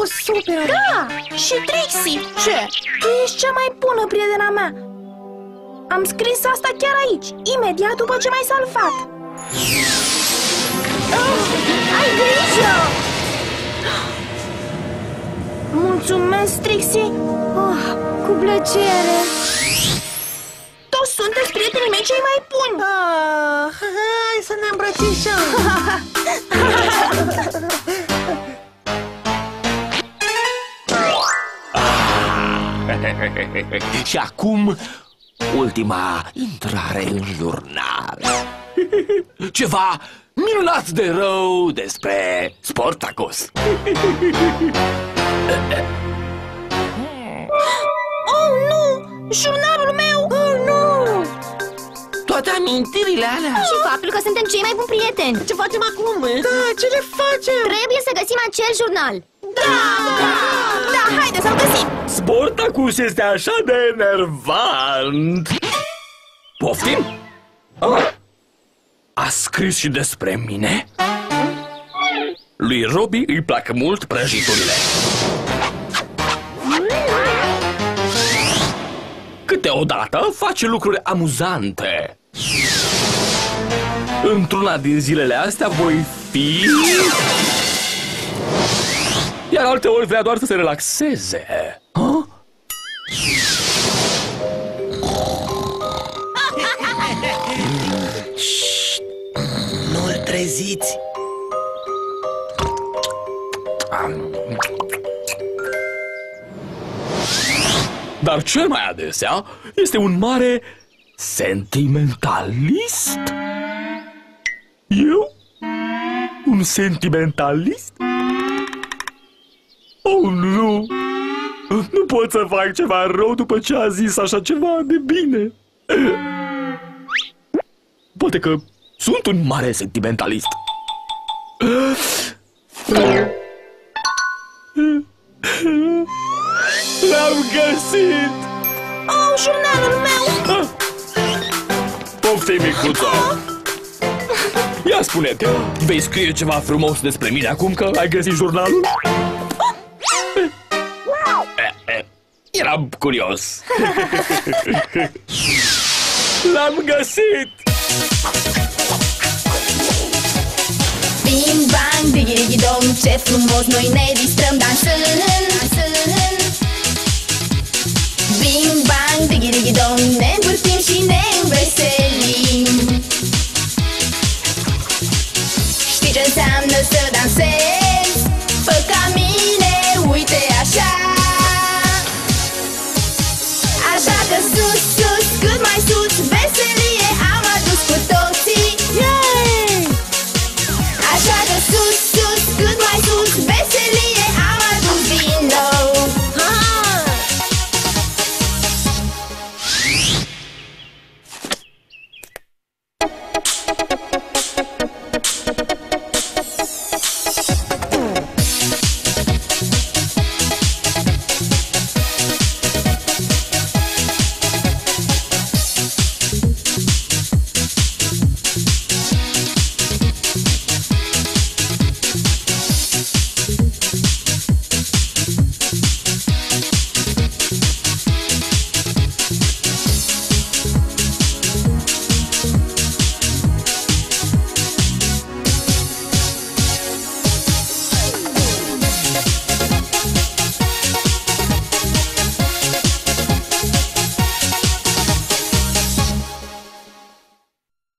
fost super! Da! Și Trixie! Ce? Tu ești cea mai bună prietena mea! Am scris asta chiar aici, imediat după ce m-ai salvat! Ai grijă! Mulțumesc, Trixie! Cu plăcere! Toți sunteți prietenii mei cei mai buni! Hai să ne îmbrățișăm! Și acum, ultima intrare în jurnal. Ceva minunat de rău despre Sportacus. Oh, nu! Jurnalul meu! Oh, nu! Toate amintirile alea. Și faptul că suntem cei mai buni prieteni. Ce facem acum? Da, ce le facem? Trebuie să găsim acel jurnal. Da! Da, haide să-l găsim. Sportacus este așa de enervant. Poftim? A scris și despre mine? Lui Robbie îi plac mult prăjiturile. Câteodată face lucruri amuzante. Într-una din zilele astea voi fi... Iar alteori vrea doar să se relaxeze. Nu-l treziți! Dar cel mai adesea este un mare sentimentalist. Eu? Un sentimentalist? Oh, nu! Nu pot să fac ceva rău după ce a zis așa ceva de bine. Poate că sunt un mare sentimentalist. L-am găsit! Oh, jurnalul meu! Poftim, micuțo! Ia spune-te, vei scrie ceva frumos despre mine acum că ai găsit jurnalul? Eram curios. L-am găsit! Bing bang, diggy-diggy-dong, ce frumos noi ne distrăm dansând, dansând. Bing bang, diggy-diggy-dong.